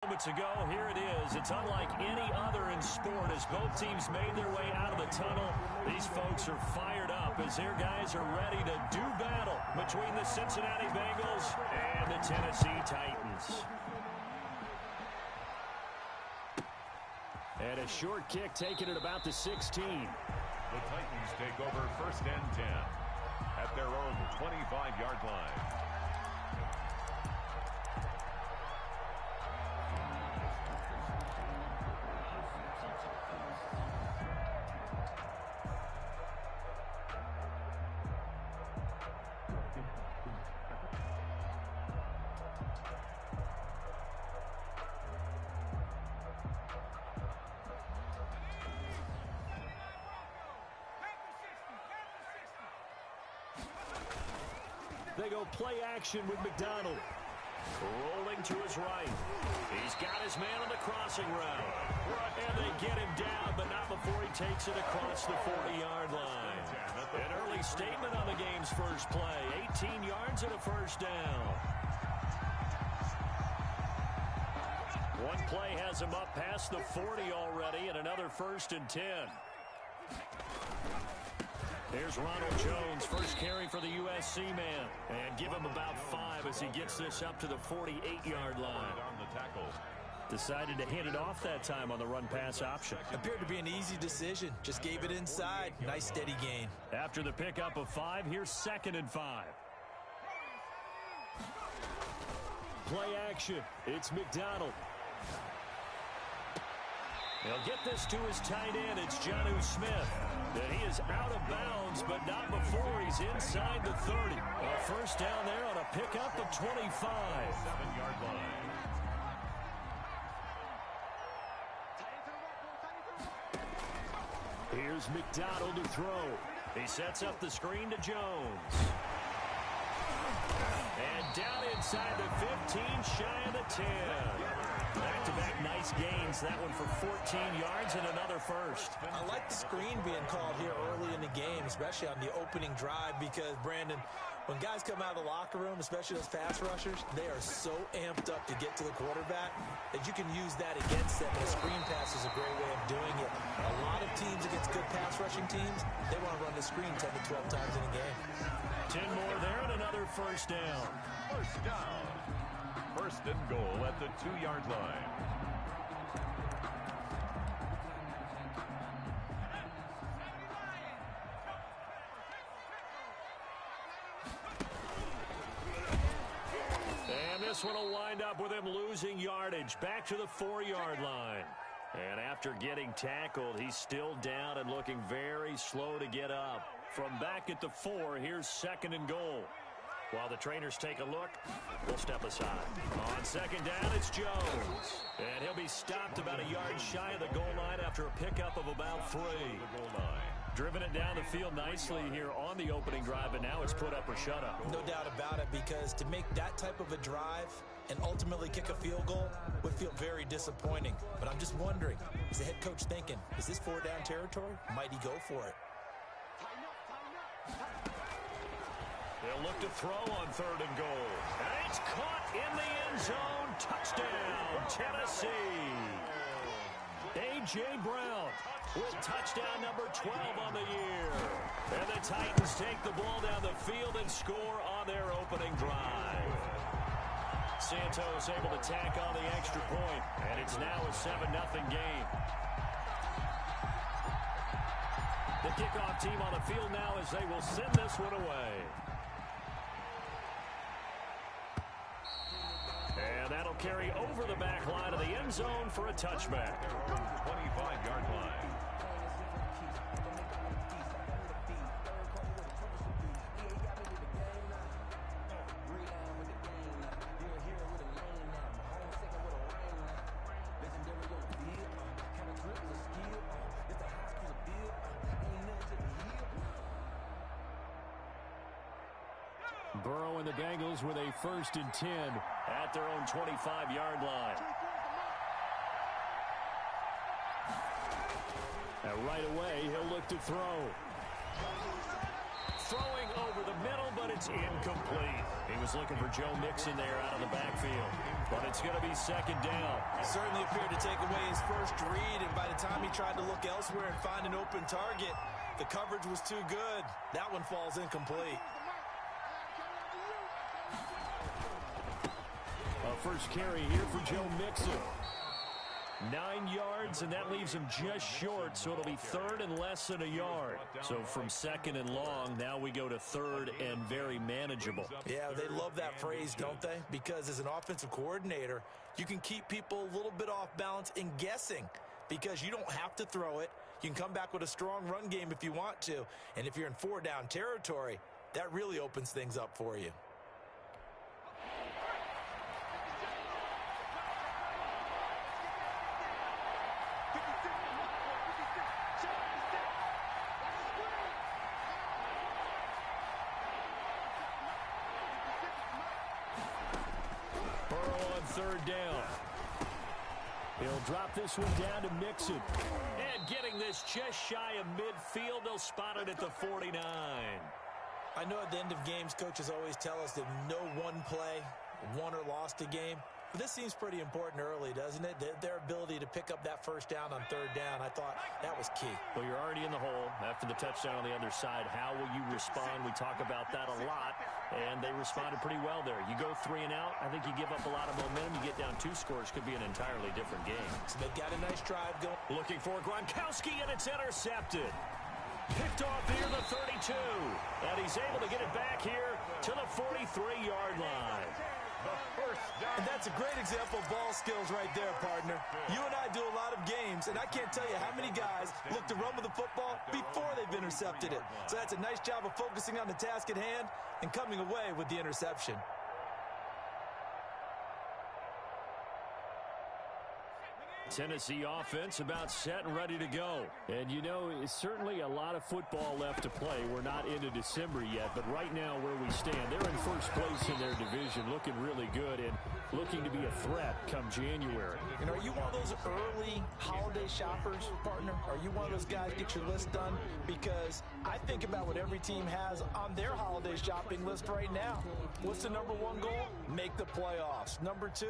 Moments ago, here it is. It's unlike any other in sport as both teams made their way out of the tunnel. These folks are fired up as their guys are ready to do battle between the Cincinnati Bengals and the Tennessee Titans. And a short kick taken at about the 16. The Titans take over 1st and 10 at their own 25-yard line. They go play action with McDonald. Rolling to his right. He's got his man on the crossing route. And they get him down, but not before he takes it across the 40-yard line. An early statement on the game's first play. 18 yards and a first down. One play has him up past the 40 already, and another 1st and 10. Here's Ronald Jones, first carry for the USC man. And give him about 5 as he gets this up to the 48-yard line. Decided to hand it off that time on the run-pass option. Appeared to be an easy decision. Just gave it inside. Nice steady gain. After the pickup of 5, here's 2nd and 5. Play action. It's McDonald. He'll get this to his tight end. It's Jonnu Smith. And he is out of bounds, but not before he's inside the 30. A first down there on a pickup of 25. 7-yard line. Here's McDonald to throw. He sets up the screen to Jones. And down inside the 15, shy of the 10. Back-to-back nice gains. That one for 14 yards and another first. I like the screen being called here early in the game, especially on the opening drive, because, Brandon, when guys come out of the locker room, especially those pass rushers, they are so amped up to get to the quarterback that you can use that against them. And a screen pass is a great way of doing it. A lot of teams against good pass rushing teams, they want to run the screen 10 to 12 times in a game. 10 more there and another first down. First down. 1st and goal at the 2-yard line. And this one will wind up with him losing yardage back to the 4-yard line. And after getting tackled, he's still down and looking very slow to get up. From back at the 4, here's 2nd and goal. While the trainers take a look, we'll step aside. On 2nd down, it's Jones. And he'll be stopped about a yard shy of the goal line after a pickup of about 3. Driven it down the field nicely here on the opening drive, and now it's put up or shut up. No doubt about it, because to make that type of a drive and ultimately kick a field goal would feel very disappointing. But I'm just wondering, is the head coach thinking, is this 4-down territory? Might he go for it? They'll look to throw on 3rd and goal. And it's caught in the end zone. Touchdown, Tennessee. A.J. Brown with touchdown number 12 on the year. And the Titans take the ball down the field and score on their opening drive. Santos able to tack on the extra point, and it's now a 7-0 game. The kickoff team on the field now as they will send this one away. And that'll carry over the back line of the end zone for a touchback. 25-yard line. Burrow and the Bengals with a 1st and 10 at their own 25-yard line. And right away, he'll look to throw. Throwing over the middle, but It's incomplete. He was looking for Joe Mixon there out of the backfield. But it's going to be second down. He certainly appeared to take away his first read, and by the time he tried to look elsewhere and find an open target, the coverage was too good. That one falls incomplete. First carry here for Joe Mixon. 9 yards, and that leaves him just short, so it'll be third and less than a yard. So from second and long, now we go to third and very manageable. Yeah, they love that phrase, don't they? Because as an offensive coordinator, you can keep people a little bit off balance and guessing because you don't have to throw it. You can come back with a strong run game if you want to. And if you're in 4-down territory, that really opens things up for you. Third down. He'll drop this one down to Mixon. And getting this just shy of midfield, they'll spot it at the 49. I know at the end of games, coaches always tell us that no one play won or lost a game. But this seems pretty important early, doesn't it? Their ability to pick up that first down on third down, I thought that was key. Well, you're already in the hole after the touchdown on the other side. How will you respond? We talk about that a lot, and they responded pretty well there. You go 3 and out, I think you give up a lot of momentum. You get down 2 scores, could be an entirely different game. So they've got a nice drive going. Looking for Gronkowski, and it's intercepted. Picked off near the 32, and he's able to get it back here to the 43-yard line. And that's a great example of ball skills right there, partner. You and I do a lot of games, and I can't tell you how many guys look to run with the football before they've intercepted it. So that's a nice job of focusing on the task at hand and coming away with the interception. Tennessee offense about set and ready to go. And, you know, it's certainly a lot of football left to play. We're not into December yet, but right now where we stand, they're in first place in their division, looking really good and looking to be a threat come January. And are you one of those early holiday shoppers, partner? Are you one of those guys get your list done? Because I think about what every team has on their holiday shopping list right now. What's the number 1 goal? Make the playoffs. Number 2,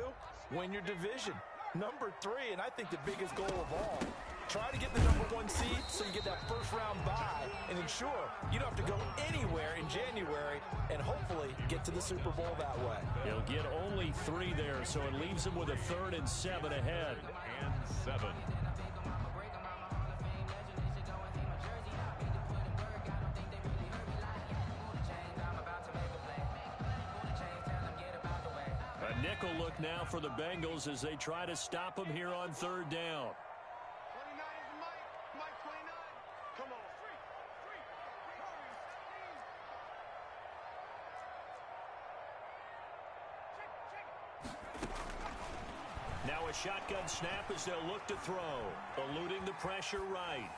win your division. Number 3, and I think the biggest goal of all, try to get the number 1 seed so you get that first round bye and ensure you don't have to go anywhere in January and hopefully get to the Super Bowl that way. He'll get only 3 there, so it leaves him with a 3rd and 7 ahead. And 7. Nickel look now for the Bengals as they try to stop him here on 3rd down. 29 is Mike 29. Come on. Now a shotgun snap as they'll look to throw. Eluding the pressure right.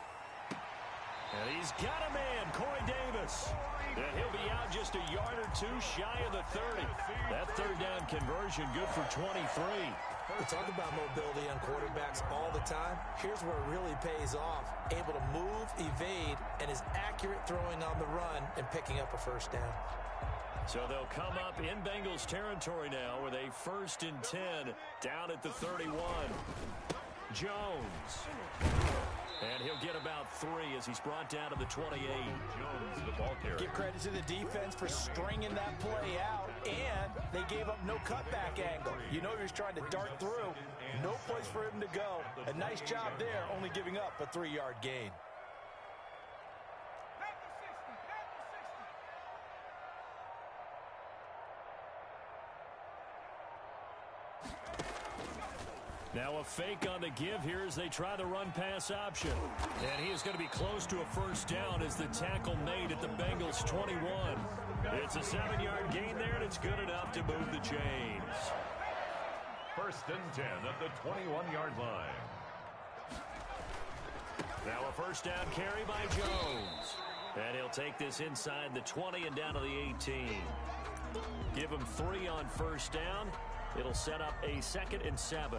And he's got a man, Corey Davis. And he'll be out just a yard or 2 shy of the 30. That 3rd down conversion good for 23. We talk about mobility on quarterbacks all the time. Here's where it really pays off. Able to move, evade, and is accurate throwing on the run and picking up a first down. So they'll come up in Bengals territory now with a 1st and 10 down at the 31. Jones. And he'll get about 3 as he's brought down to the 28. Jones, the ball carrier. Give credit to the defense for stringing that play out, and they gave up no cutback angle. You know he was trying to dart through. No place for him to go. A nice job there, only giving up a 3-yard gain. Now a fake on the give here as they try the run-pass option. And he is going to be close to a first down as the tackle made at the Bengals 21. It's a 7-yard gain there, and it's good enough to move the chains. 1st and 10 at the 21-yard line. Now a first down carry by Jones. And he'll take this inside the 20 and down to the 18. Give him 3 on first down. It'll set up a 2nd and 7.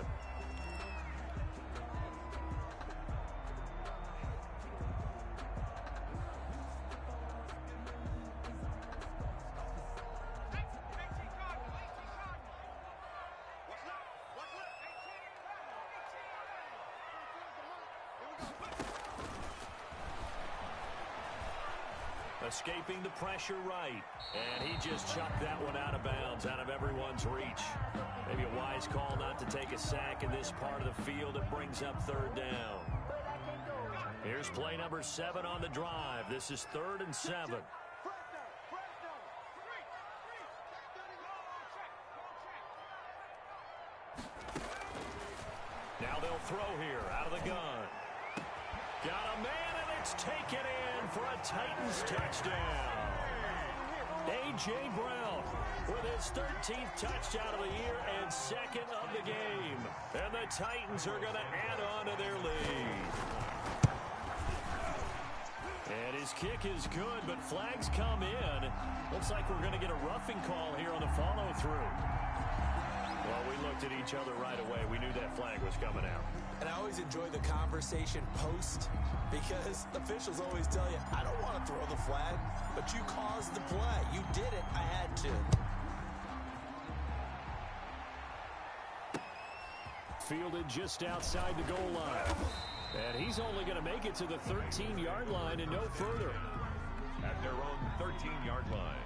Escaping the pressure right. And he just chucked that one out of bounds, out of everyone's reach. Maybe a wise call not to take a sack in this part of the field. It brings up third down. Here's play number 7 on the drive. This is 3rd and 7. Now they'll throw here out of the gun. Got a man, and it's taken in for a Titans touchdown. A.J. Brown with his 13th touchdown of the year and 2nd of the game. And the Titans are going to add on to their lead. And his kick is good, but flags come in. Looks like we're going to get a roughing call here on the follow-through. Well, we looked at each other right away. We knew that flag was coming out. And I always enjoy the conversation post because officials always tell you, I don't want to throw the flag, but you caused the play. You did it. I had to. Fielded just outside the goal line. And he's only going to make it to the 13-yard line and no further. At their own 13-yard line.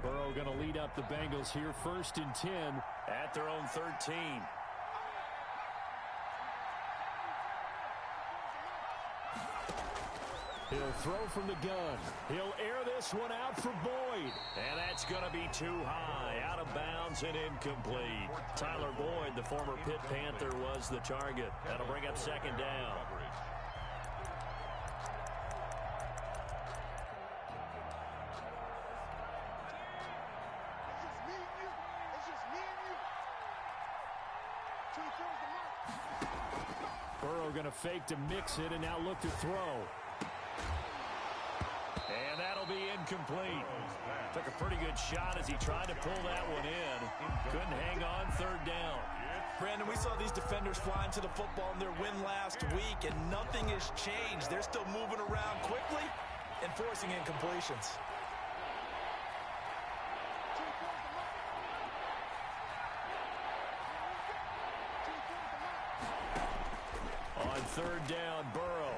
Burrow going to lead up the Bengals here, 1st and 10 at their own 13. He'll throw from the gun. He'll air this one out for Boyd. And that's going to be too high. Out of bounds and incomplete. Tyler Boyd, the former Pitt Panther, was the target. That'll bring up 2nd down. Burrow going to fake to mix it and now look to throw. And that'll be incomplete. Took a pretty good shot as he tried to pull that one in. Couldn't hang on, 3rd down. Brandon, we saw these defenders flying to the football in their win last week, and nothing has changed. They're still moving around quickly and forcing incompletions. On 3rd down, Burrow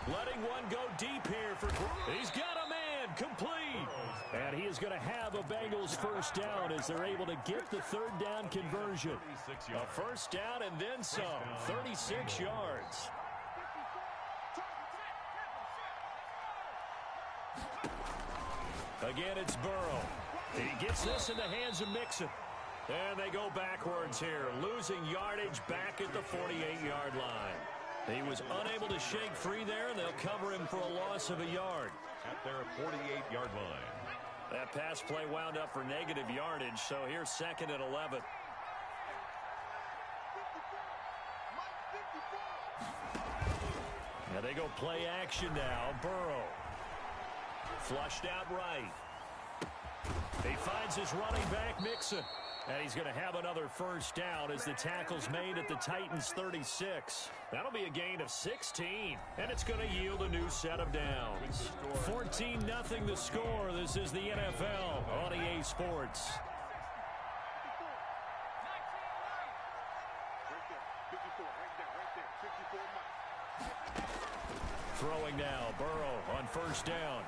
letting one go deep here for. He's got a man, complete. And he is going to have a Bengals 1st down as they're able to get the 3rd down conversion. A 1st down and then some, 36 yards. Again, it's Burrow. He gets this in the hands of Mixon. And they go backwards here, losing yardage back at the 48-yard line. He was unable to shake free there, and they'll cover him for a loss of a yard. At their 48-yard line. That pass play wound up for negative yardage, so here's 2nd and 11. Now they go play action now. Burrow. Flushed out right. He finds his running back, Mixon. And he's going to have another 1st down as the tackle's made at the Titans' 36. That'll be a gain of 16, and it's going to yield a new set of downs. 14-0 the score. This is the NFL on EA Sports. Throwing now, Burrow on 1st down.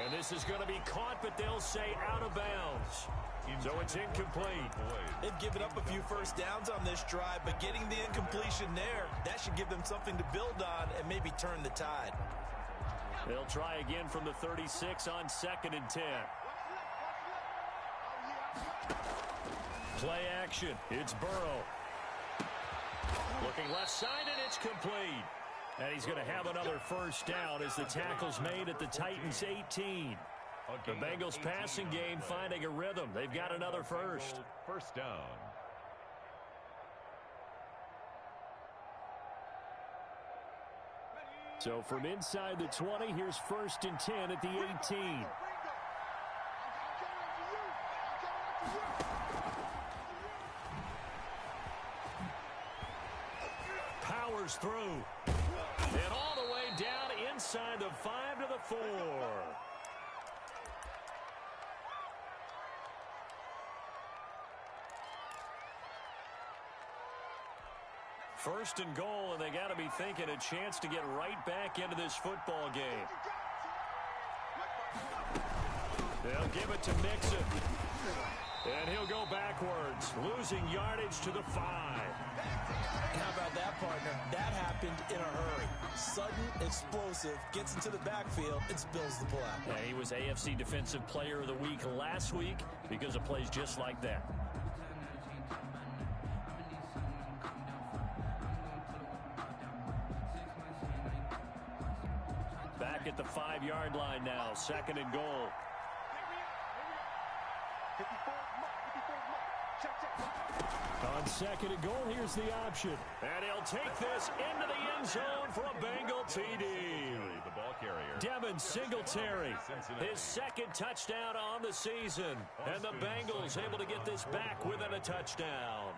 And this is going to be caught, but they'll say out of bounds. So it's incomplete. They've given up a few 1st downs on this drive, but getting the incompletion there, that should give them something to build on and maybe turn the tide. They'll try again from the 36 on 2nd and 10. Play action. It's Burrow. Looking left side, and it's complete. And he's going to have another 1st down as the tackle's made at the Titans' 18. The Bengals passing game finding a rhythm. They've got another 1st. 1st down. So from inside the 20, here's 1st and 10 at the 18. Powers through. And all the way down inside the 5 to the 4. First and goal, and they got to be thinking a chance to get right back into this football game. They'll give it to Mixon. And he'll go backwards, losing yardage to the 5. How about that, partner? That happened in a hurry. Sudden, explosive, gets into the backfield, and spills the play. And he was AFC Defensive Player of the Week last week because of plays just like that. Back at the 5-yard line now, second and goal. On second and goal, here's the option. And he'll take this into the end zone for a Bengal TD. The ball carrier. Devin Singletary, his second touchdown on the season. And the Bengals able to get this back within a touchdown.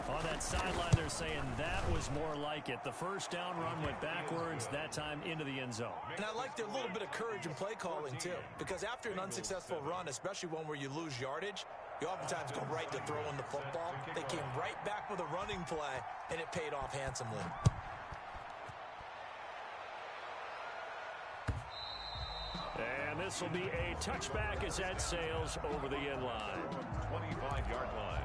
On that sideline, they're saying that was more like it. The first down run went backwards, that time into the end zone. And I like their little bit of courage in play calling, too. Because after an unsuccessful run, especially one where you lose yardage, you oftentimes go right to throwing the football. They came right back with a running play, and it paid off handsomely. And this will be a touchback as that sails over the end line. 25-yard line.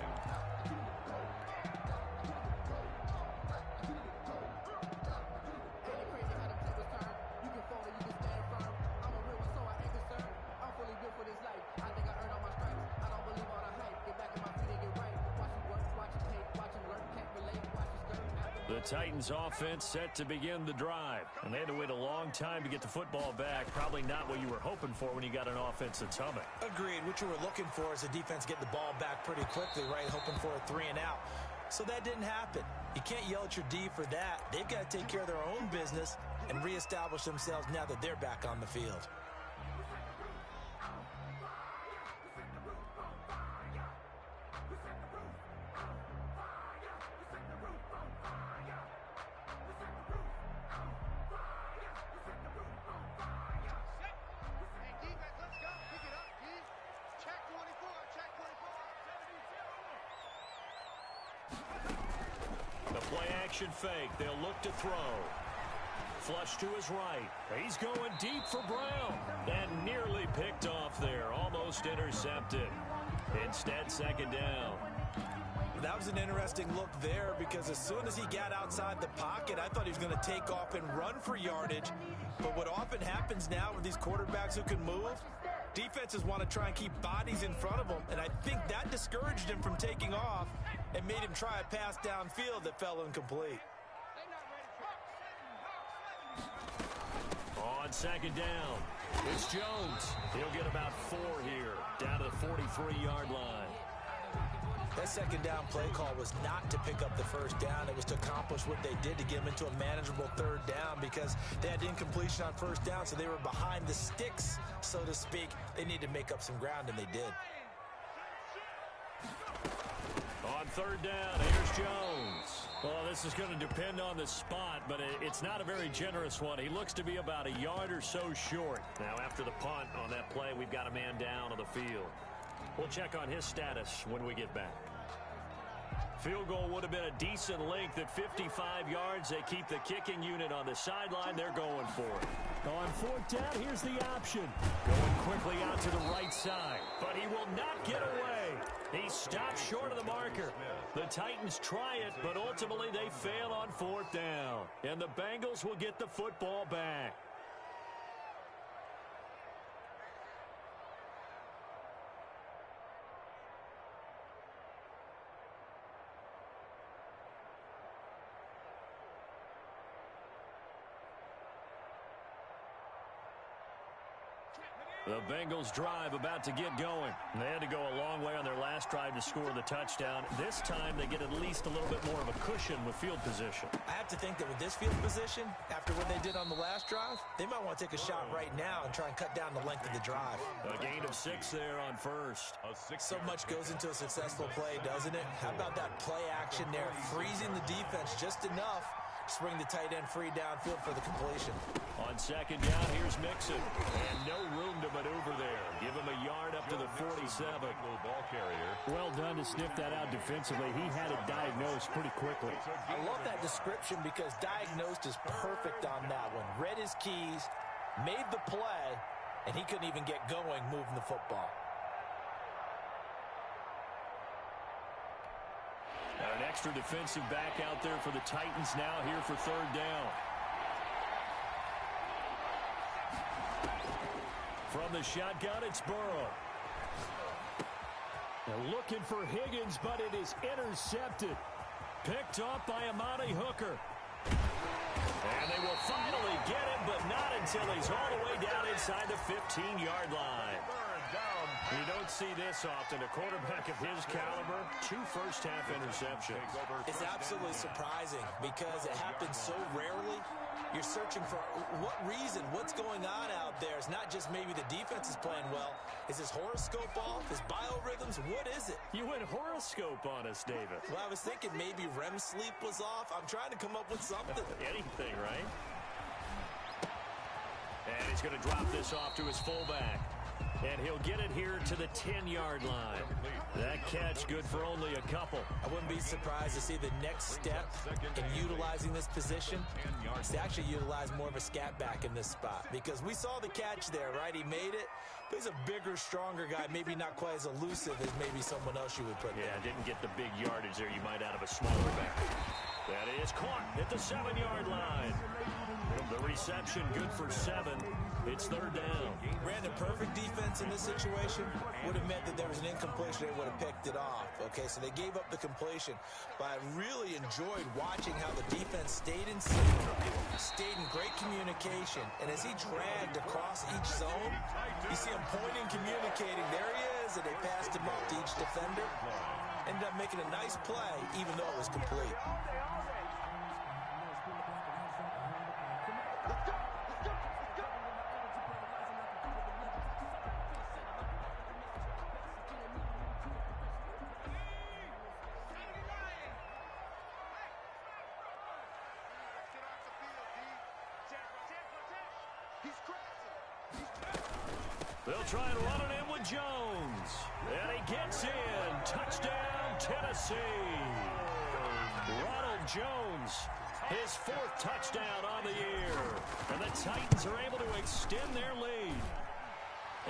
The Titans offense set to begin the drive. And they had to wait a long time to get the football back. Probably not what you were hoping for when you got an offense that's humming. Agreed. What you were looking for is the defense get the ball back pretty quickly, right? Hoping for a 3 and out. So that didn't happen. You can't yell at your D for that. They've got to take care of their own business and reestablish themselves now that they're back on the field. Play-action fake. They'll look to throw. Flush to his right. He's going deep for Brown. And nearly picked off there. Almost intercepted. Instead, second down. That was an interesting look there because as soon as he got outside the pocket, I thought he was going to take off and run for yardage. But what often happens now with these quarterbacks who can move, defenses want to try and keep bodies in front of them, and I think that discouraged him from taking off and made him try a pass downfield that fell incomplete. On second down, it's Jones. He'll get about 4 here, down to the 43-yard line. That second down play call was not to pick up the first down. It was to accomplish what they did to get them into a manageable third down because they had incompletion on first down, so they were behind the sticks, so to speak. They needed to make up some ground, and they did. On third down, here's Jones. Well, this is going to depend on the spot, but it's not a very generous one. He looks to be about a yard or so short. Now, after the punt on that play, we've got a man down on the field. We'll check on his status when we get back. Field goal would have been a decent length at 55 yards. They keep the kicking unit on the sideline. They're going for it. On fourth down, here's the option. Going quickly out to the right side, but he will not get away. He stopped short of the marker. The Titans try it, but ultimately they fail on fourth down. And the Bengals will get the football back. The Bengals drive about to get going. They had to go a long way on their last drive to score the touchdown. This time they get at least a little bit more of a cushion with field position. I have to think that with this field position, after what they did on the last drive, they might want to take a shot right now and try and cut down the length of the drive. A gain of 6 there on first. So much goes into a successful play, doesn't it? How about that play action there, freezing the defense just enough Just bring the tight end free downfield for the completion. On second down, here's Mixon. And no room to maneuver there. Give him a yard up to the 47. Ball carrier. Well done to sniff that out defensively. He had it diagnosed pretty quickly. I love that description because diagnosed is perfect on that one. Read his keys, made the play, and he couldn't even get going moving the football. An extra defensive back out there for the Titans now here for third down. From the shotgun, it's Burrow. They're looking for Higgins, but it is intercepted. Picked off by Amani Hooker. And they will finally get him, but not until he's all the way down inside the 15-yard line. You don't see this often. A quarterback of his caliber, 2 first-half interceptions. It's absolutely surprising because it happens so rarely. You're searching for what reason, what's going on out there. It's not just maybe the defense is playing well. Is his horoscope off? His biorhythms? What is it? You went horoscope on us, David. Well, I was thinking maybe REM sleep was off. I'm trying to come up with something. Anything, right? And he's going to drop this off to his fullback. And he'll get it here to the 10-yard line. That catch good for only a couple. I wouldn't be surprised to see the next step in utilizing this position is to actually utilize more of a scat back in this spot. Because we saw the catch there, right? He made it. But he's a bigger, stronger guy, maybe not quite as elusive as maybe someone else you would put there. Yeah, didn't get the big yardage there you might out of a smaller back. That is caught at the 7-yard line. The reception good for 7. It's third down. Brandon, perfect defense in this situation would have meant that there was an incompletion. They would have picked it off. Okay, so they gave up the completion. But I really enjoyed watching how the defense stayed in sync, stayed in great communication. And as he dragged across each zone, you see him pointing, communicating. There he is, and they passed him up to each defender. Ended up making a nice play, even though it was complete. They'll try and run it in with Jones. And he gets in. Touchdown, Tennessee. Ronald Jones, his 4th touchdown on the year. And the Titans are able to extend their lead.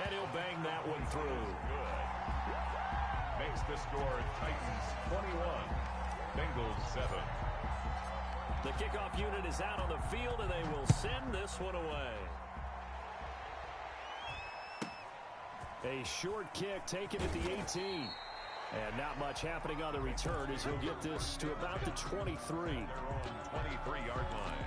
And he'll bang that one through. Good. Makes the score Titans 21, Bengals 7. The kickoff unit is out on the field, and they will send this one away. A short kick taken at the 18. And not much happening on the return as he'll get this to about the 23. Their own 23-yard line.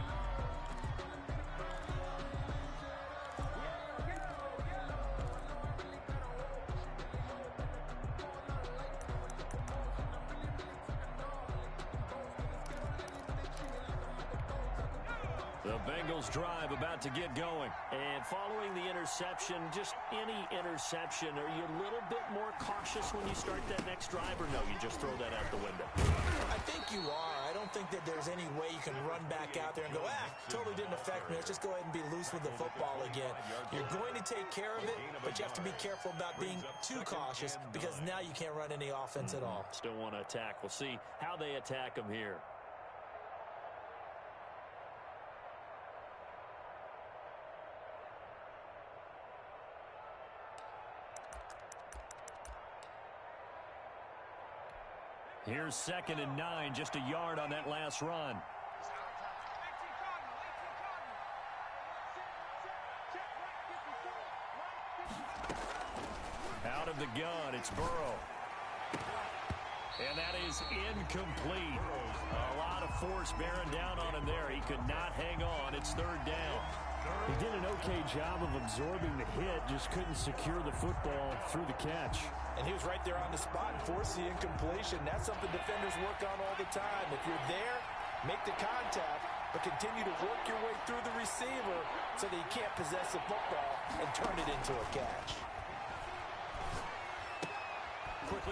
The Bengals drive about to get going. And following the interception, just any interception, are you a little bit more cautious when you start that next drive, or no, you just throw that out the window? I think you are. I don't think that there's any way you can run back out there and go, totally didn't affect me. Let's just go ahead and be loose with the football again. You're going to take care of it, but you have to be careful about being too cautious because now you can't run any offense at all. Still want to attack. We'll see how they attack them here. Here's 2nd and 9, just a yard on that last run. Out of the gun, it's Burrow. And that is incomplete. A lot of force bearing down on him there. He could not hang on. It's third down. He did an okay job of absorbing the hit, just couldn't secure the football through the catch. And he was right there on the spot and forced the incompletion. That's something defenders work on all the time. If you're there, make the contact, but continue to work your way through the receiver so that he can't possess the football and turn it into a catch. Quickly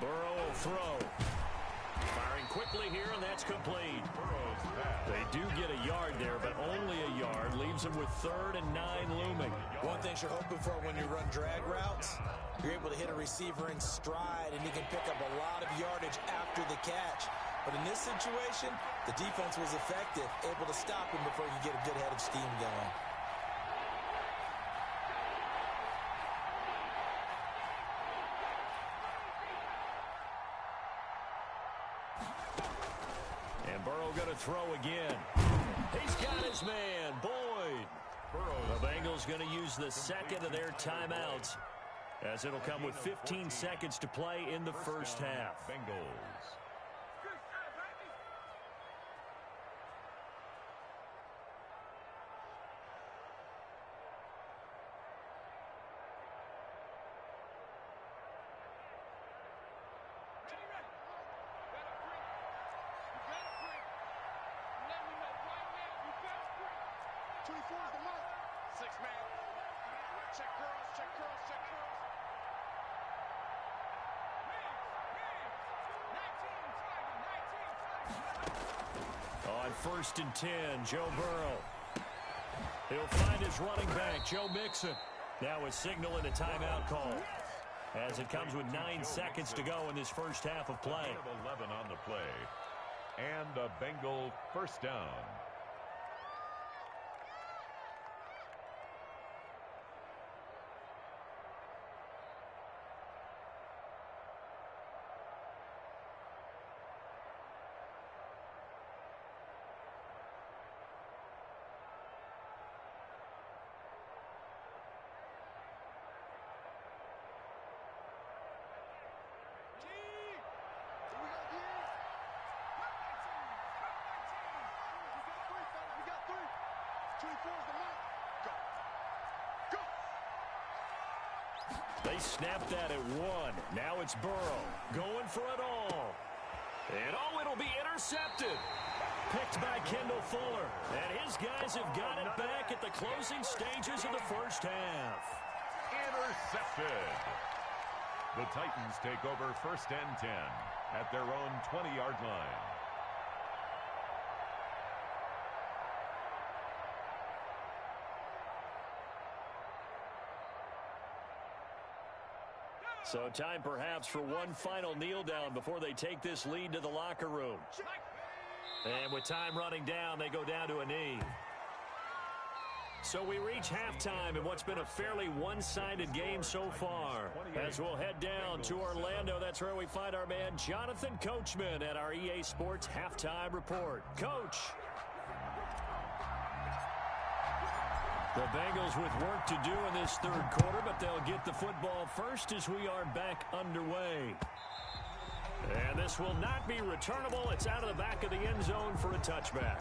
Burrow will throw. Firing quickly here, and that's complete. They do get a yard there, but only a yard. Leaves them with 3rd and 9 looming. One thing you're hoping for when you run drag routes, you're able to hit a receiver in stride, and he can pick up a lot of yardage after the catch. But in this situation, the defense was effective, able to stop him before he could get a good head of steam going. And Burrow going to throw again. He's got his man, Boyd. The Bengals going to use the second of their timeouts, as it'll come with 15 seconds to play in the first half. Bengals. On 1st and 10, Joe Burrow. He'll find his running back, Joe Mixon. Now a signal and a timeout call, as it comes with 9 seconds to go in this first half of play. 11 on the play. And a Bengal first down. They snapped that at 1. Now it's Burrow going for it all. And it'll be intercepted. Picked by Kendall Fuller. And his guys have got it back at the closing stages of the first half. Intercepted. The Titans take over 1st and 10 at their own 20-yard line. So time perhaps for one final kneel down before they take this lead to the locker room. And with time running down, they go down to a knee. So we reach halftime in what's been a fairly one-sided game so far. As we'll head down to Orlando, that's where we find our man Jonathan Coachman at our EA Sports Halftime Report. Coach. The Bengals with work to do in this 3rd quarter, but they'll get the football first as we are back underway. And this will not be returnable. It's out of the back of the end zone for a touchback.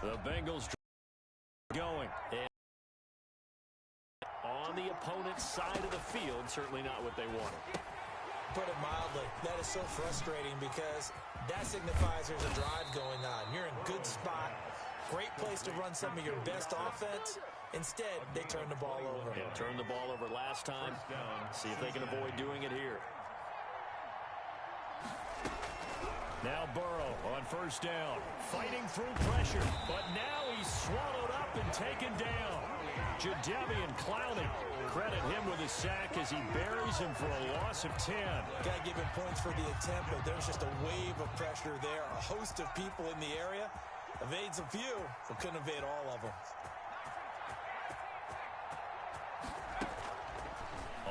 The Bengals going. And on the opponent's side of the field, certainly not what they wanted. Put it mildly, that is so frustrating because that signifies there's a drive going on. You're in good spot, great place to run some of your best offense. Instead, they turn the ball over. Yeah, turned the ball over last time. See if they can avoid doing it here. Now Burrow on 1st down, fighting through pressure, but now he's swallowed up and taken down. Jadeveon Clowney, credit him with a sack as he buries him for a loss of 10. Got to give him points for the attempt, but there's just a wave of pressure there. A host of people in the area. Evades a few, but couldn't evade all of them.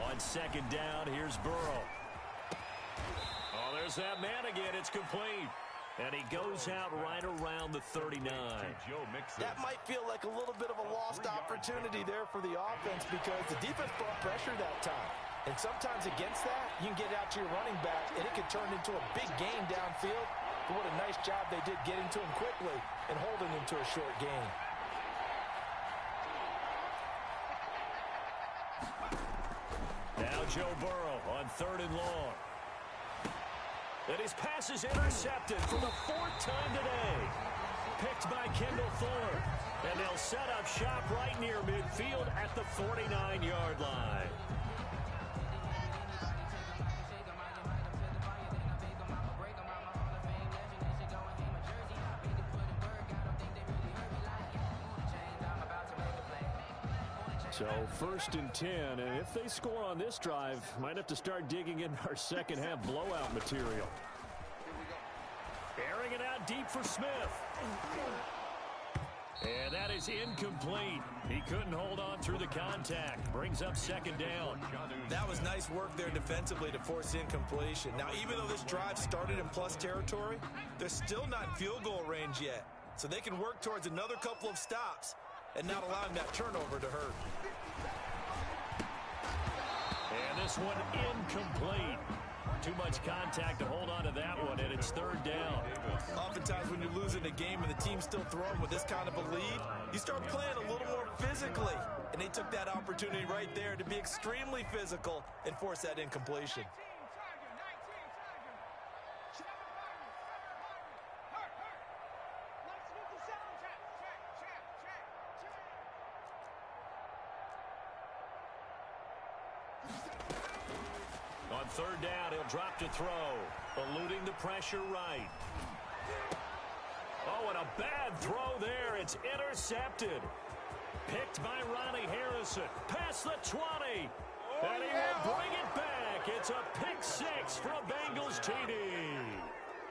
On 2nd down, here's Burrow. Oh, there's that man again. It's complete. And he goes out right around the 39. That might feel like a little bit of a lost opportunity there for the offense because the defense brought pressure that time. And sometimes against that, you can get out to your running back, and it could turn into a big gain downfield. But what a nice job they did getting to him quickly and holding him to a short gain. Now Joe Burrow on 3rd and long. And his pass is intercepted for the 4th time today. picked by Kendall Fuller. And they'll set up shop right near midfield at the 49-yard line. So 1st and 10, and if they score on this drive, might have to start digging in our second half blowout material. Airing it out deep for Smith. And that is incomplete. He couldn't hold on through the contact. Brings up 2nd down. That was nice work there defensively to force incompletion. Now, even though this drive started in plus territory, they're still not in field goal range yet. So they can work towards another couple of stops and not allowing that turnover to hurt. And this one incomplete. Too much contact to hold on to that one, and it's 3rd down. Oftentimes when you're losing a game and the team's still throwing with this kind of a lead, you start playing a little more physically. And they took that opportunity right there to be extremely physical and force that incompletion. On 3rd down, he'll drop to throw. Eluding the pressure right. Oh, and a bad throw there. It's intercepted. Picked by Ronnie Harrison. Past the 20. And he will bring it back. It's a pick 6 for a Bengals TD.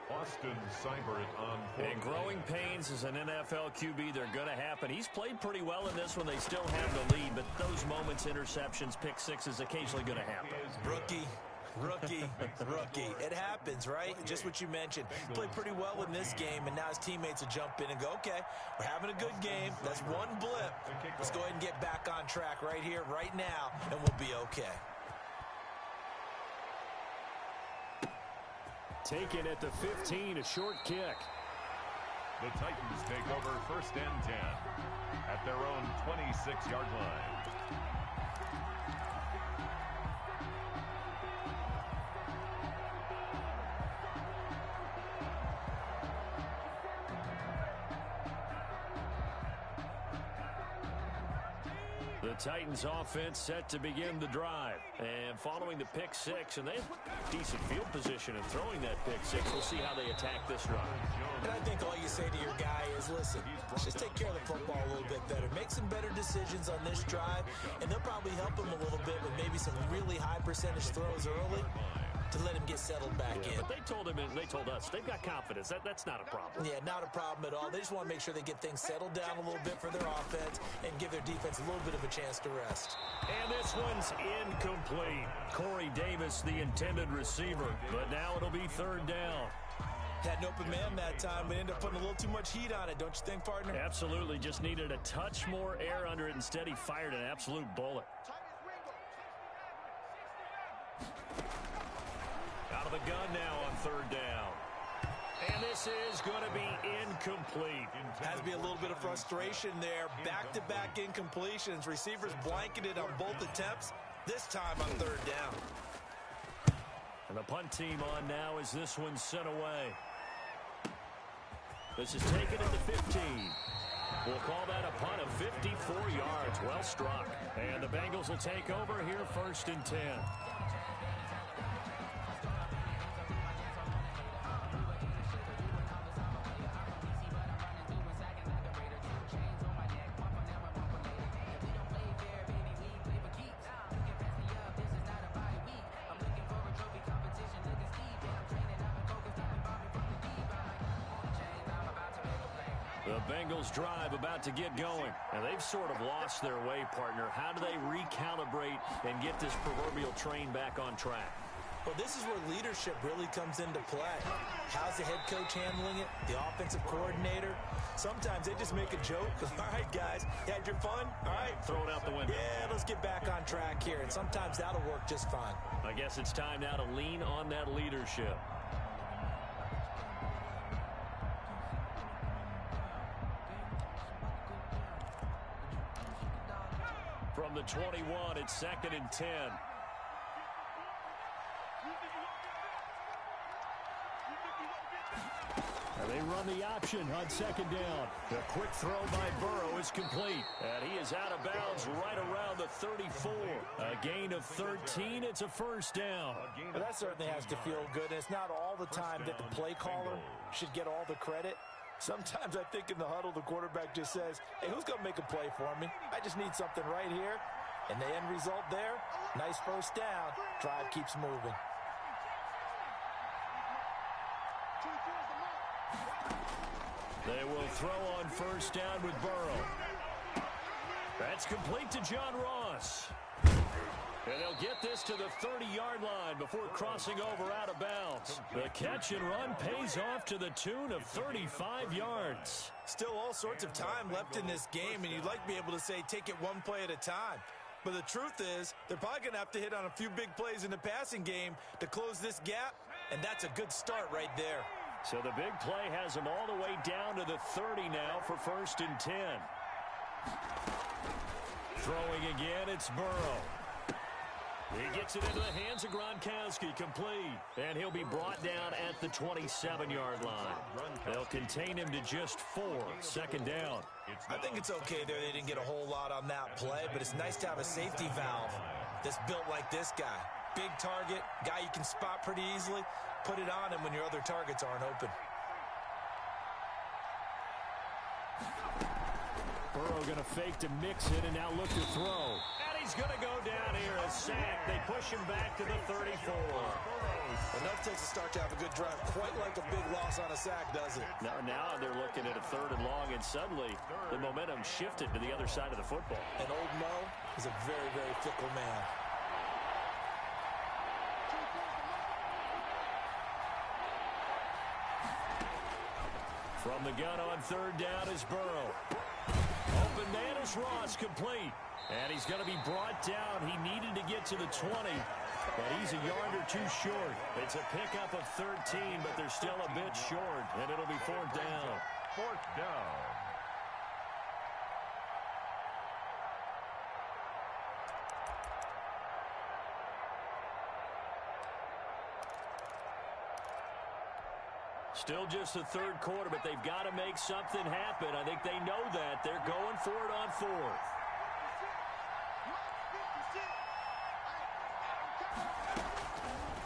Austin Seibert on point. And growing pains as an NFL QB, they're going to happen. He's played pretty well in this one. They still have the lead, but those moments, interceptions, pick 6 is occasionally going to happen. Rookie. It happens, right? Just what you mentioned. He played pretty well in this game, and now his teammates will jump in and go, okay, we're having a good game. That's one blip. Let's go ahead and get back on track right here, right now, and we'll be okay. Taken at the 15, a short kick. The Titans take over 1st and 10 at their own 26-yard line. The Titans offense set to begin the drive. And following the pick 6, and they have decent field position in throwing that pick 6. We'll see how they attack this drive. And I think all you say to your guy is, listen, just take care of the football a little bit better. Make some better decisions on this drive, and they'll probably help him a little bit with maybe some really high percentage throws early to let him get settled back in. But they told him, and they told us, they've got confidence. That's not a problem. Yeah, not a problem at all. They just want to make sure they get things settled down a little bit for their offense and give their defense a little bit of a chance to rest. And this one's incomplete. Corey Davis, the intended receiver, but now it'll be 3rd down. Had an open man that time, but ended up putting a little too much heat on it, don't you think, partner? Absolutely. Just needed a touch more air under it. Instead, he fired an absolute bullet. Out of the gun now on 3rd down. And this is going to be incomplete. Has to be a little bit of frustration there. Back-to-back incompletions. Receivers blanketed on both attempts, this time on 3rd down. And the punt team on now as this one's sent away. This is taken at the 15. We'll call that a punt of 54 yards. Well struck. And the Bengals will take over here 1st and 10. The Bengals drive about to get going. And they've sort of lost their way, partner. How do they recalibrate and get this proverbial train back on track? Well, this is where leadership really comes into play. How's the head coach handling it? The offensive coordinator? Sometimes they just make a joke. All right, guys, you had your fun? All right. Throw it out the window. Yeah, let's get back on track here. And sometimes that'll work just fine. I guess it's time now to lean on that leadership. From the 21, it's 2nd and 10. And They run the option on second down. The quick throw by Burrow is complete. And he is out of bounds right around the 34. A gain of 13. It's a first down. Well, that certainly has to feel good. And it's not all the time that the play caller should get all the credit. Sometimes I think in the huddle, the quarterback just says, hey, who's going to make a play for me? I just need something right here. And the end result there, nice first down. Drive keeps moving. They will throw on first down with Burrow. That's complete to John Ross. And they'll get this to the 30-yard line before crossing over out of bounds. The catch and run pays off to the tune of 35 yards. Still all sorts of time left in this game, and you'd like to be able to say take it one play at a time. But the truth is, they're probably going to have to hit on a few big plays in the passing game to close this gap, and that's a good start right there. So the big play has them all the way down to the 30 now for first and 10. Throwing again, it's Burrow. He gets it into the hands of Gronkowski, complete. And he'll be brought down at the 27-yard line. They'll contain him to just 4, second down. I think it's okay there. They didn't get a whole lot on that play, but it's nice to have a safety valve that's built like this guy. Big target, guy you can spot pretty easily. Put it on him when your other targets aren't open. Burrow going to fake to mix it and now look to throw. And he's going to go down here, a sack. They push him back to the 34. Enough takes a start to have a good drive. Quite like a big loss on a sack, does it? Now they're looking at a third and long, and suddenly the momentum shifted to the other side of the football. And old Mo is a very, very fickle man. From the gun on third down is Burrow. Open man is Ross, complete. And he's going to be brought down. He needed to get to the 20, but he's a yard or two short. It's a pickup of 13, but they're still a bit short, and it'll be fourth down. Fourth down. Still just the third quarter, but they've got to make something happen. I think they know that. They're going for it on fourth.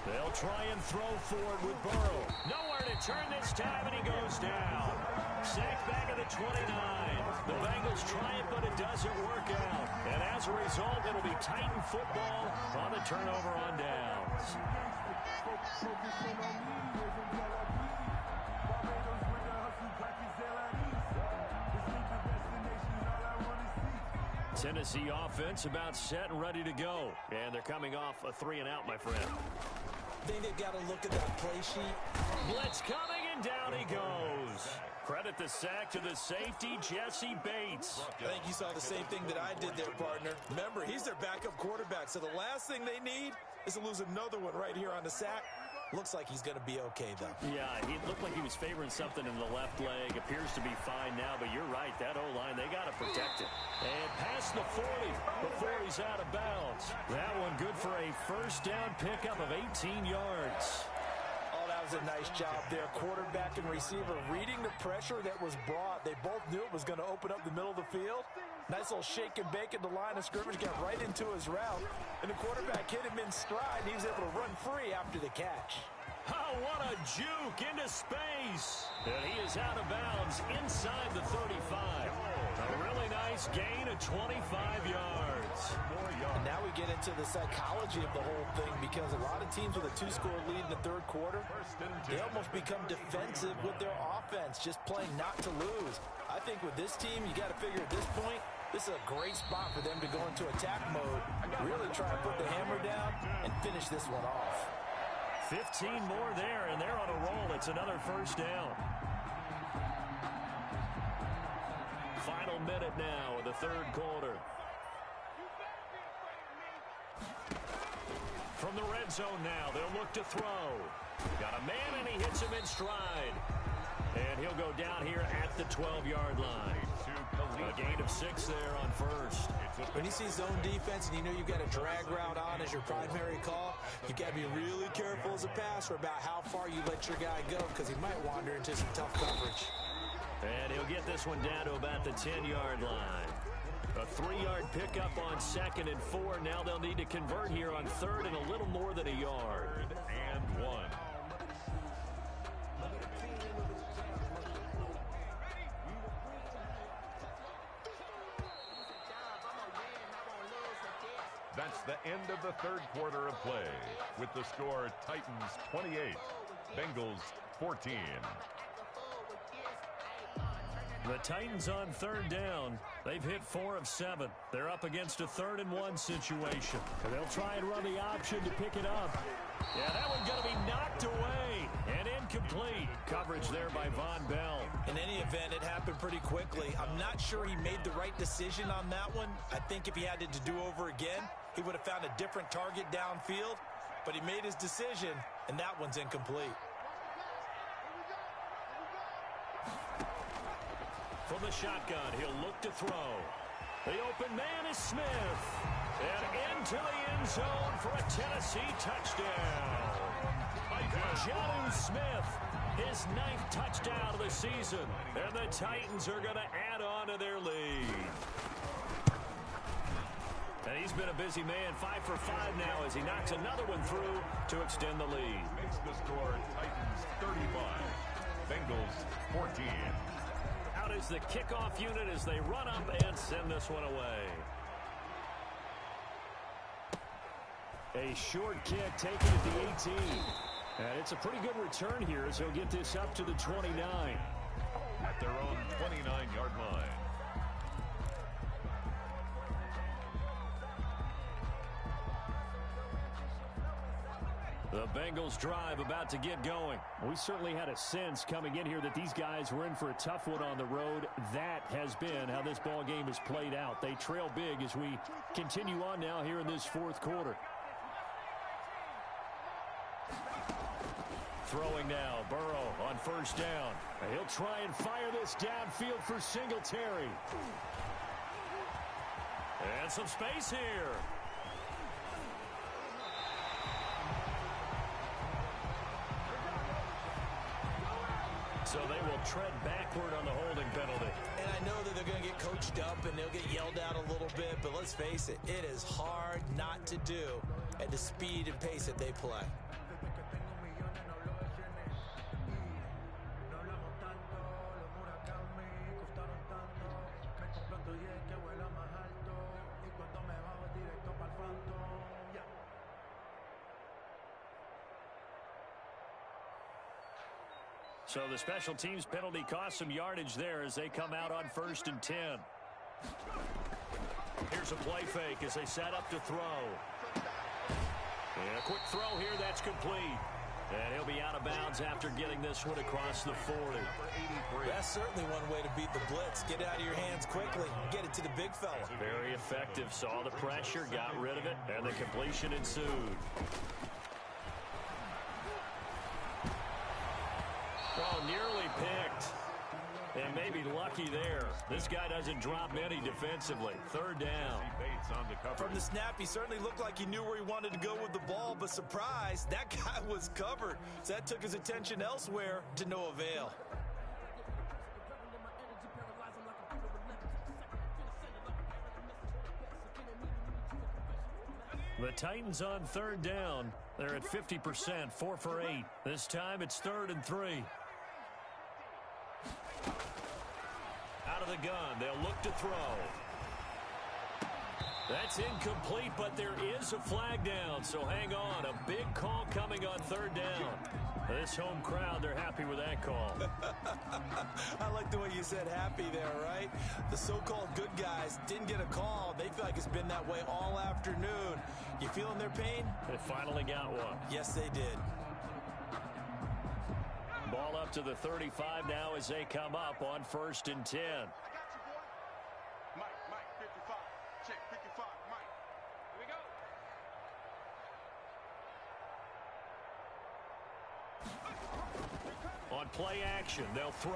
They'll try and throw forward with Burrow. Nowhere to turn this time, and he goes down. Sacked back at the 29. The Bengals try it, but it doesn't work out. And as a result, it'll be Titan football on the turnover on downs. Tennessee offense about set and ready to go. And they're coming off a 3-and-out, my friend. I think they've got to look at that play sheet. Blitz coming, and down he goes. Credit the sack to the safety, Jesse Bates. I think you saw the same thing that I did there, partner. Remember, he's their backup quarterback, so the last thing they need is to lose another one right here on the sack. Looks like he's going to be okay, though. Yeah, he looked like he was favoring something in the left leg. Appears to be fine now, but you're right. That O-line, they got to protect it. And past the 40 before he's out of bounds. That one good for a first down pickup of 18 yards. Oh, that was a nice job there. Quarterback and receiver reading the pressure that was brought. They both knew it was going to open up the middle of the field. Nice little shake and bake at the line of scrimmage, got right into his route. And the quarterback hit him in stride, and he was able to run free after the catch. Oh, what a juke into space. And he is out of bounds inside the 35. A really nice gain of 25 yards. And now we get into the psychology of the whole thing, because a lot of teams with a 2-score lead in the third quarter, they almost become defensive with their offense, just playing not to lose. I think with this team, you got to figure at this point, this is a great spot for them to go into attack mode, really try and put the hammer down and finish this one off. 15 more there, and they're on a roll. It's another first down. Final minute now of the third quarter. From the red zone now, they'll look to throw. Got a man, and he hits him in stride. And he'll go down here at the 12-yard line. A gain of 6 there on first. When you see zone defense and you know you've got a drag route on as your primary call, you've got to be really careful as a passer about how far you let your guy go because he might wander into some tough coverage. And he'll get this one down to about the 10-yard line. A 3-yard pickup on 2nd and 4. Now they'll need to convert here on 3rd and a little more than a yard. 3rd and 1. That's the end of the 3rd quarter of play, with the score Titans 28, Bengals 14. The Titans on 3rd down. They've hit 4 of 7. They're up against a 3rd and 1 situation. And they'll try and run the option to pick it up. Yeah, that one's going to be knocked away and incomplete. Coverage there by Von Bell. In any event, it happened pretty quickly. I'm not sure he made the right decision on that one. I think if he had to do over again, he would have found a different target downfield. But he made his decision, and that one's incomplete. From the shotgun, he'll look to throw. The open man is Smith. And into the end zone for a Tennessee touchdown. Jonnu Smith, his 9th touchdown of the season. And the Titans are going to add on to their lead. And he's been a busy man, 5 for 5 now as he knocks another one through to extend the lead. Makes the score Titans 35, Bengals 14. Out is the kickoff unit as they run up and send this one away. A short kick taken at the 18. And it's a pretty good return here as he'll get this up to the 29. At their own 29-yard line. The Bengals drive about to get going. We certainly had a sense coming in here that these guys were in for a tough one on the road. That has been how this ball game has played out. They trail big as we continue on now here in this 4th quarter. Throwing now, Burrow on 1st down. He'll try and fire this downfield for Singletary. And some space here. So they will tread backward on the holding penalty. And I know that they're going to get coached up and they'll get yelled at a little bit, but let's face it, it is hard not to do at the speed and pace that they play. So the special teams penalty cost some yardage there as they come out on 1st and 10. Here's a play fake as they set up to throw. And a quick throw here, that's complete. And he'll be out of bounds after getting this one across the 40. That's certainly one way to beat the blitz. Get it out of your hands quickly. Get it to the big fella. Very effective. Saw the pressure, got rid of it, and the completion ensued. Oh, nearly picked. And maybe lucky there. This guy doesn't drop many defensively. 3rd down. From the snap, he certainly looked like he knew where he wanted to go with the ball, but surprise, that guy was covered. So that took his attention elsewhere to no avail. The Titans on 3rd down. They're at 50%, 4 for 8. This time it's 3rd and 3. Out of the gun, they'll look to throw. That's incomplete, but there is a flag down, so hang on. A big call coming on 3rd down. This home crowd, they're happy with that call. I like the way you said happy there, right? The so-called good guys didn't get a call. They feel like it's been that way all afternoon. You feeling their pain? They finally got one. Yes, they did. Ball up to the 35 now as they come up on 1st and 10. Mike, 55. Check 55, Mike. Here we go. On On play action, they'll throw.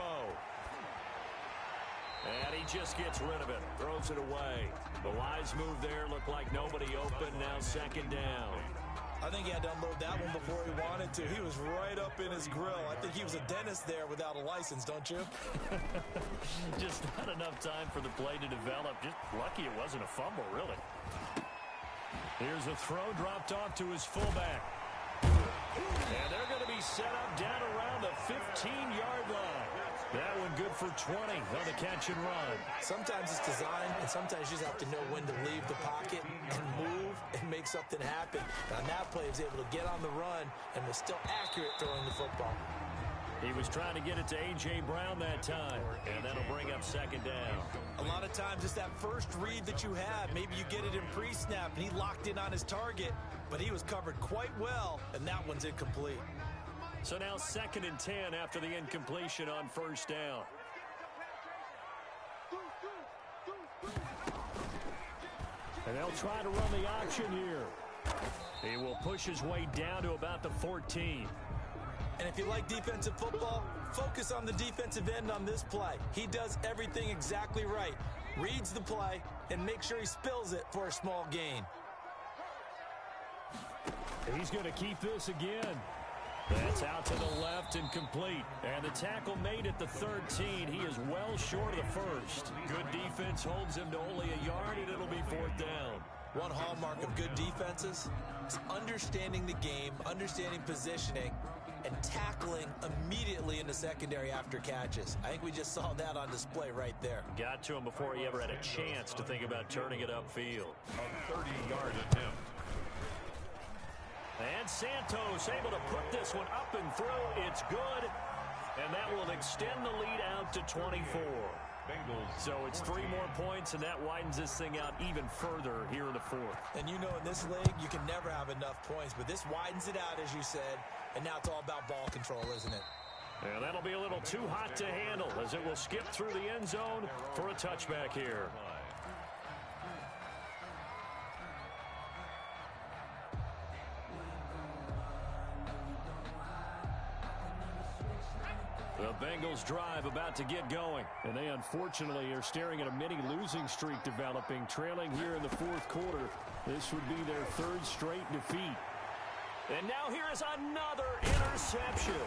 And he just gets rid of it, throws it away. The wise move there, looked like nobody open, now second down. I think he had to unload that one before he wanted to. He was right up in his grill. I think he was a dentist there without a license, don't you? Just not enough time for the play to develop. Just lucky it wasn't a fumble, really. Here's a throw dropped off to his fullback. And they're going to be set up down around the 15-yard line. That one good for 20 on the catch and run. Sometimes it's designed, and sometimes you just have to know when to leave the pocket and move and make something happen. And on that play, he was able to get on the run and was still accurate throwing the football. He was trying to get it to A.J. Brown that time, and that'll bring up second down. A lot of times it's that first read that you have. Maybe you get it in pre-snap, and he locked in on his target, but he was covered quite well, and that one's incomplete. So now 2nd and 10 after the incompletion on first down. And they'll try to run the option here. He will push his way down to about the 14. And if you like defensive football, focus on the defensive end on this play. He does everything exactly right. Reads the play and makes sure he spills it for a small gain. He's going to keep this again. That's out to the left and complete. And the tackle made at the 13. He is well short of the first. Good defense holds him to only a yard, and it'll be 4th down. One hallmark of good defenses is understanding the game, understanding positioning, and tackling immediately in the secondary after catches. I think we just saw that on display right there. Got to him before he ever had a chance to think about turning it upfield. A 30-yard attempt. And Santos able to put this one up and through. It's good. And that will extend the lead out to 24. Bengals. So it's 3 more points, and that widens this thing out even further here in the 4th. And you know in this league, you can never have enough points. But this widens it out, as you said. And now it's all about ball control, isn't it? And that'll be a little too hot to handle as it will skip through the end zone for a touchback here. The Bengals drive about to get going. And they unfortunately are staring at a mini losing streak developing, trailing here in the 4th quarter. This would be their 3rd straight defeat. And now here is another interception.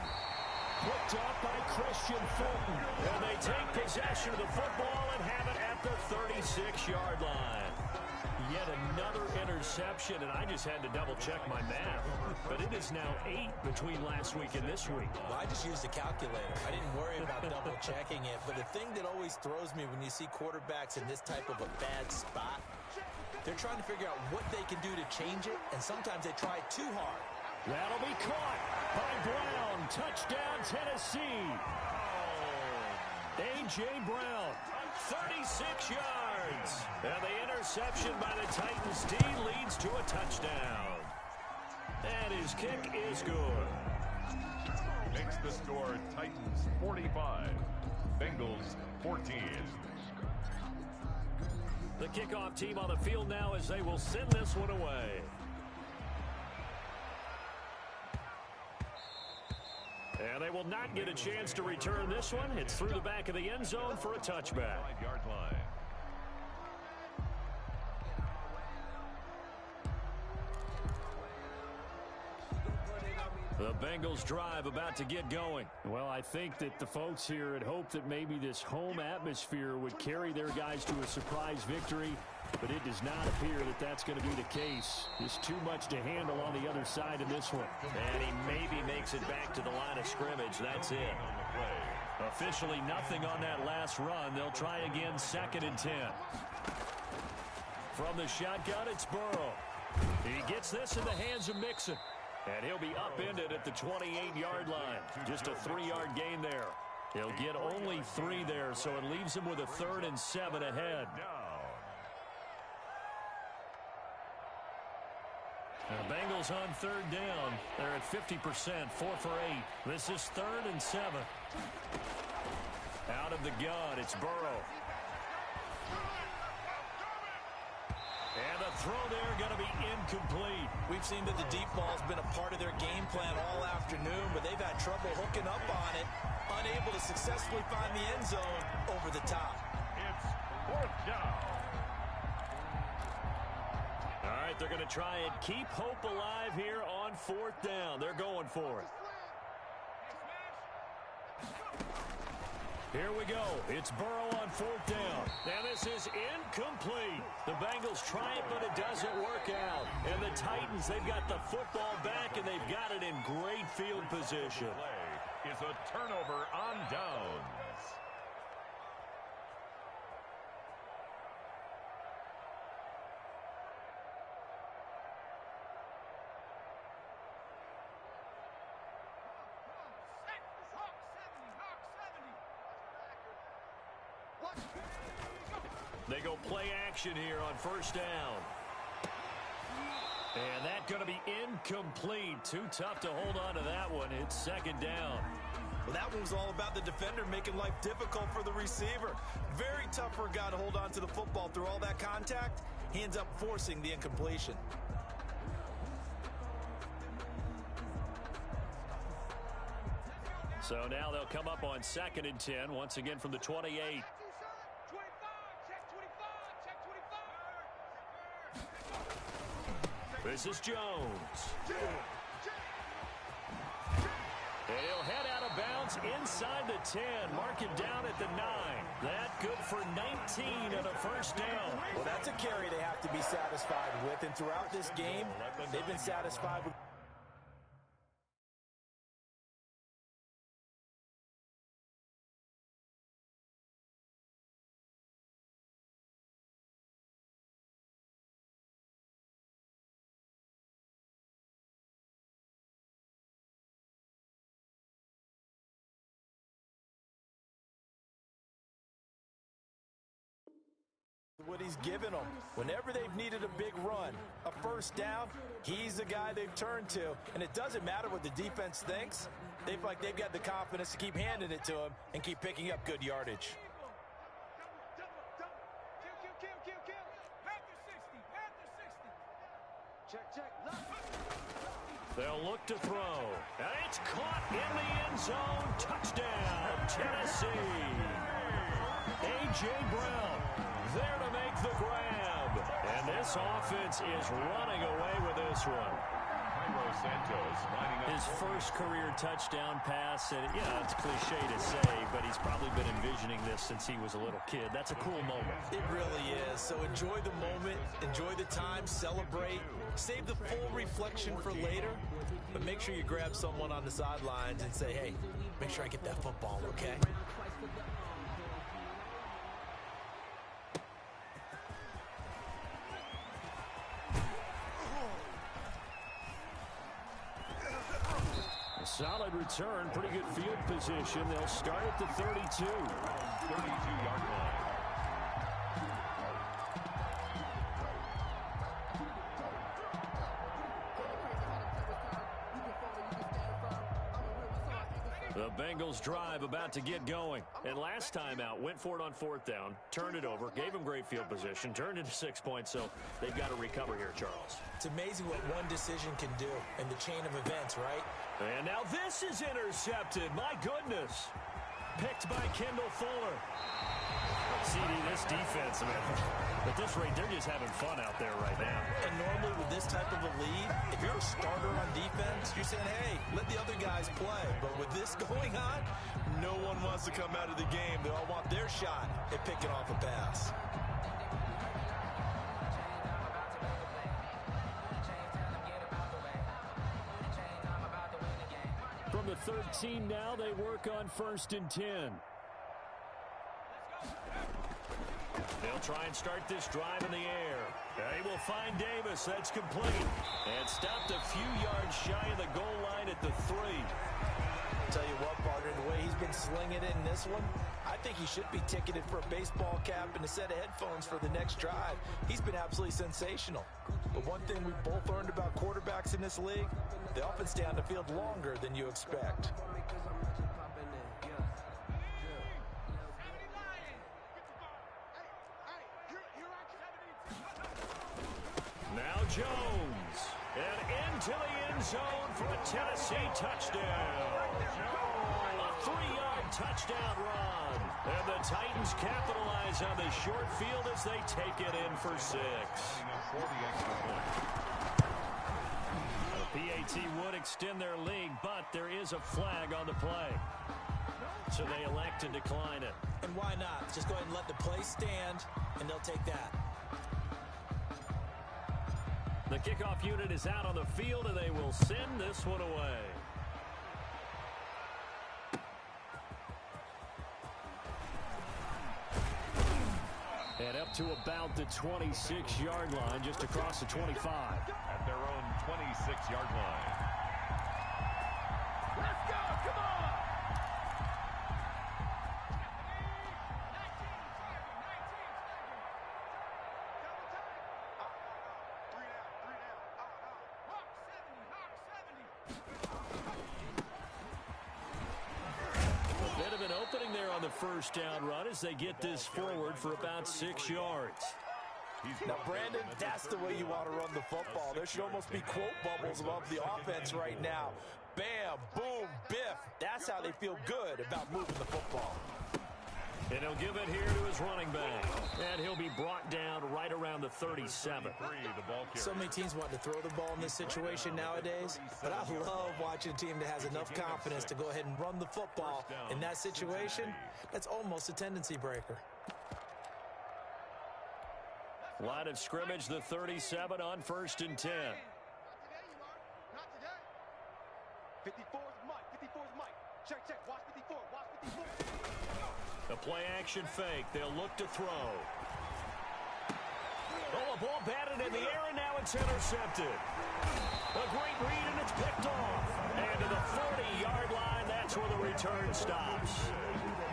Picked up by Christian Fulton. And they take possession of the football and have it at the 36-yard line. Yet another interception, and I just had to double-check my math. But it is now 8 between last week and this week. Well, I just used a calculator. I didn't worry about double-checking it. But the thing that always throws me when you see quarterbacks in this type of a bad spot, they're trying to figure out what they can do to change it, and sometimes they try too hard. That'll be caught by Brown. Touchdown, Tennessee. A.J. Brown, 36 yards. And the interception by the Titans D leads to a touchdown. And his kick is good. Makes the score Titans 45, Bengals 14. The kickoff team on the field now as they will send this one away. And they will not get a chance to return this one. It's through the back of the end zone for a touchback. 5-yard line. The Bengals drive about to get going. Well, I think that the folks here had hoped that maybe this home atmosphere would carry their guys to a surprise victory, but it does not appear that that's going to be the case. There's too much to handle on the other side in this one. And he maybe makes it back to the line of scrimmage. That's it. Officially nothing on that last run. They'll try again 2nd and 10. From the shotgun, it's Burrow. He gets this in the hands of Mixon. And he'll be upended at the 28-yard line. Just a 3-yard gain there. He'll get only 3 there, so it leaves him with a 3rd and 7 ahead. The Bengals on 3rd down. They're at 50%, 4 for 8. This is 3rd and 7. Out of the gun, it's Burrow. And the throw there going to be incomplete. We've seen that the deep ball has been a part of their game plan all afternoon, but they've had trouble hooking up on it, unable to successfully find the end zone over the top. It's fourth down. All right, they're going to try and keep hope alive here on fourth down. They're going for it. Here we go. It's Burrow on fourth down. Now this is incomplete. The Bengals try it, but it doesn't work out. And the Titans, they've got the football back, and they've got it in great field position. Play is a turnover on downs. They go play action here on first down. And that's going to be incomplete. Too tough to hold on to that one. It's second down. Well, that one was all about the defender making life difficult for the receiver. Very tough for a guy to hold on to the football through all that contact. He ends up forcing the incompletion. So now they'll come up on 2nd and 10, once again from the 28. This is Jones. And he'll head out of bounds inside the 10. Mark it down at the 9. That good for 19 and a first down. Well, that's a carry they have to be satisfied with. And throughout this game, they've been satisfied with. What he's given them. Whenever they've needed a big run, a first down, he's the guy they've turned to. And it doesn't matter what the defense thinks. They've got the confidence to keep handing it to him and keep picking up good yardage. They'll look to throw. And it's caught in the end zone. Touchdown, Tennessee. A.J. Brown there to make the grab. And this offense is running away with this one. Santos lining up his first career touchdown pass. And, yeah, it's cliche to say, but he's probably been envisioning this since he was a little kid. That's a cool moment. It really is. So enjoy the moment. Enjoy the time. Celebrate. Save the full reflection for later. But make sure you grab someone on the sidelines and say, hey, make sure I get that football, okay? Solid return, pretty good field position. They'll start at the 32. 32-yard line. The Bengals drive about to get going. And last time out, went for it on fourth down, turned it over, gave them great field position, turned into 6 points, so they've got to recover here, Charles. It's amazing what one decision can do in the chain of events, right? And now this is intercepted. My goodness. Picked by Kendall Fuller. CD, this defense, man, at this rate, they're just having fun out there right now. And normally with this type of a lead, if you're a starter on defense, you're saying, hey, let the other guys play. But with this going on, no one wants to come out of the game. They all want their shot at picking off a pass. From the 13 now, they work on 1st and 10. They'll try and start this drive in the air. They will find Davis. That's complete. And stopped a few yards shy of the goal line at the 3. Tell you what, partner, the way he's been slinging it in this one, I think he should be ticketed for a baseball cap and a set of headphones for the next drive. He's been absolutely sensational. But one thing we've both learned about quarterbacks in this league, they often stay on the field longer than you expect. Jones. And into the end zone for a Tennessee touchdown. A 3-yard touchdown run. And the Titans capitalize on the short field as they take it in for 6. The PAT would extend their lead, but there is a flag on the play. So they elect to decline it. And why not? Just go ahead and let the play stand, and they'll take that. The kickoff unit is out on the field, and they will send this one away. And up to about the 26-yard line, just across the 25. At their own 26-yard line. Let's go, come on! A bit of an opening there on the first down run as they get this forward for about 6 yards. Now, Brandon, that's the way you want to run the football. There should almost be quote bubbles above the offense right now. Bam, boom, biff. That's how they feel good about moving the football. And he'll give it here to his running back. And he'll be brought down right around the 37. So many teams want to throw the ball in this situation nowadays, but I love watching a team that has enough confidence to go ahead and run the football in that situation. That's almost a tendency breaker. Line of scrimmage, the 37 on 1st and 10. Not today. 54 is Mike. 54 is Mike. Check, check. Watch 54. Watch 54. A play action fake. They'll look to throw. Oh, a ball batted in the air, and now it's intercepted. A great read, and it's picked off. And to the 40-yard line, that's where the return stops.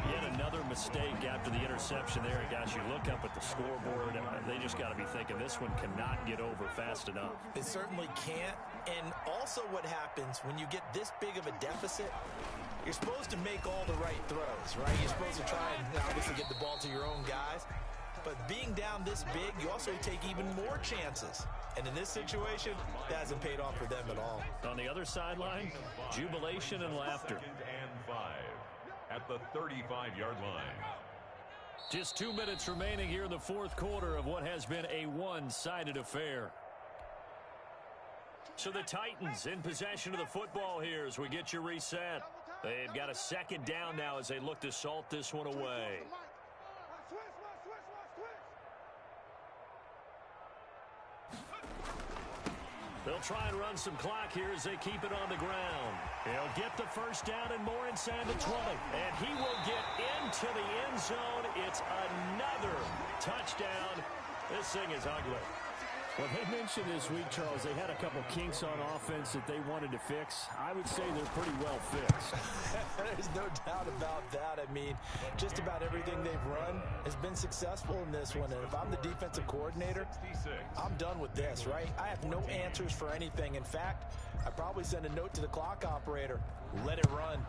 Yet another mistake after the interception there. And guys, you look up at the scoreboard, and they just got to be thinking this one cannot get over fast enough. It certainly can't. And also what happens when you get this big of a deficit, you're supposed to make all the right throws, right? You're supposed to try and obviously get the ball to your own guys. But being down this big, you also take even more chances. And in this situation, that hasn't paid off for them at all. On the other sideline, jubilation and laughter. 2nd and 5 at the 35-yard line. Just 2 minutes remaining here in the 4th quarter of what has been a one-sided affair. So the Titans in possession of the football here as we get you reset. They've got a 2nd down now as they look to salt this one away. They'll try and run some clock here as they keep it on the ground. He'll get the first down and more inside the 20. And he will get into the end zone. It's another touchdown. This thing is ugly. Well, they mentioned this week, Charles, they had a couple kinks on offense that they wanted to fix. I would say they're pretty well fixed. There's no doubt about that. I mean, just about everything they've run has been successful in this one. And if I'm the defensive coordinator, I'm done with this, right? I have no answers for anything. In fact, I probably send a note to the clock operator. Let it run.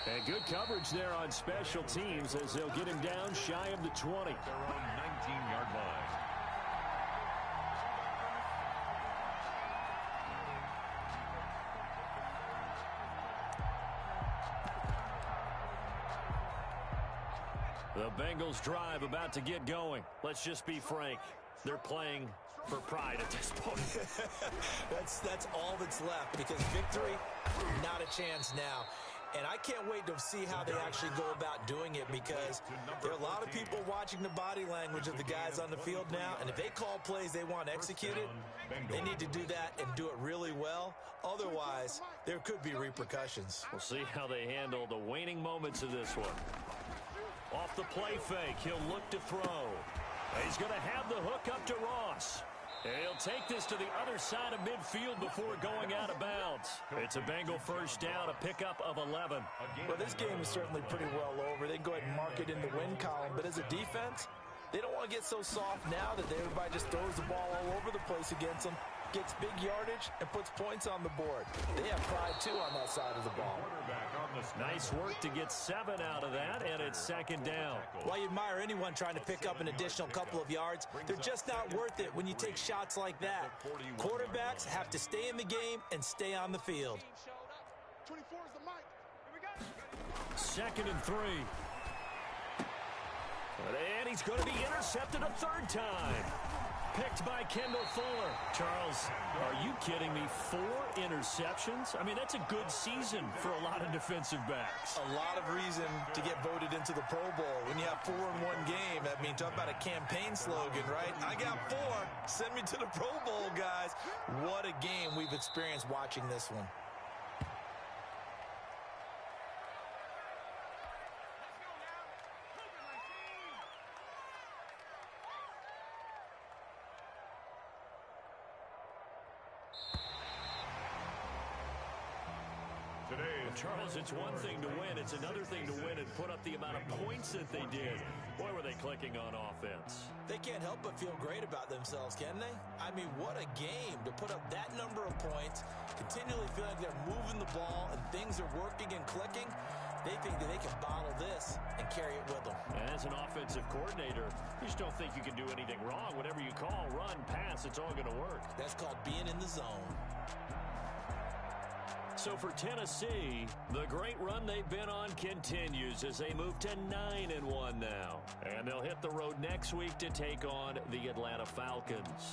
And good coverage there on special teams as they'll get him down shy of the 20. Their own 19-yard line. The Bengals drive about to get going. Let's just be frank. They're playing for pride at this point. That's all that's left because victory, not a chance now. And I can't wait to see how they actually go about doing it because there are a lot of people watching the body language of the guys on the field now. And if they call plays they want executed, they need to do that and do it really well. Otherwise, there could be repercussions. We'll see how they handle the waning moments of this one. Off the play fake, he'll look to throw. He's going to have the hook up to Ross. He'll take this to the other side of midfield before going out of bounds. It's a Bengal first down, a pickup of 11. Well, this game is certainly pretty well over. They can go ahead and mark it in the win column. But as a defense, they don't want to get so soft now that everybody just throws the ball all over the place against them. gets big yardage, and puts points on the board. They have pride, too, on that side of the ball. Nice work to get 7 out of that, and it's second down. While you admire anyone trying to pick up an additional couple of yards, they're just not worth it when you take shots like that. Quarterbacks have to stay in the game and stay on the field. 24 is the mic. Here we go. Second and 3. And he's going to be intercepted a third time. Picked by Kendall Fuller. Charles, are you kidding me? 4 interceptions? I mean, that's a good season for a lot of defensive backs. A lot of reason to get voted into the Pro Bowl. When you have 4 in one game, I mean, talk about a campaign slogan, right? I got 4. Send me to the Pro Bowl, guys. What a game we've experienced watching this one. Charles, it's one thing to win. It's another thing to win and put up the amount of points that they did. Boy, were they clicking on offense. They can't help but feel great about themselves, can they? I mean, what a game to put up that number of points, continually feel like they're moving the ball and things are working and clicking. They think that they can bottle this and carry it with them. As an offensive coordinator, you just don't think you can do anything wrong. Whatever you call, run, pass, it's all going to work. That's called being in the zone. So for Tennessee, the great run they've been on continues as they move to 9-1 now. And they'll hit the road next week to take on the Atlanta Falcons.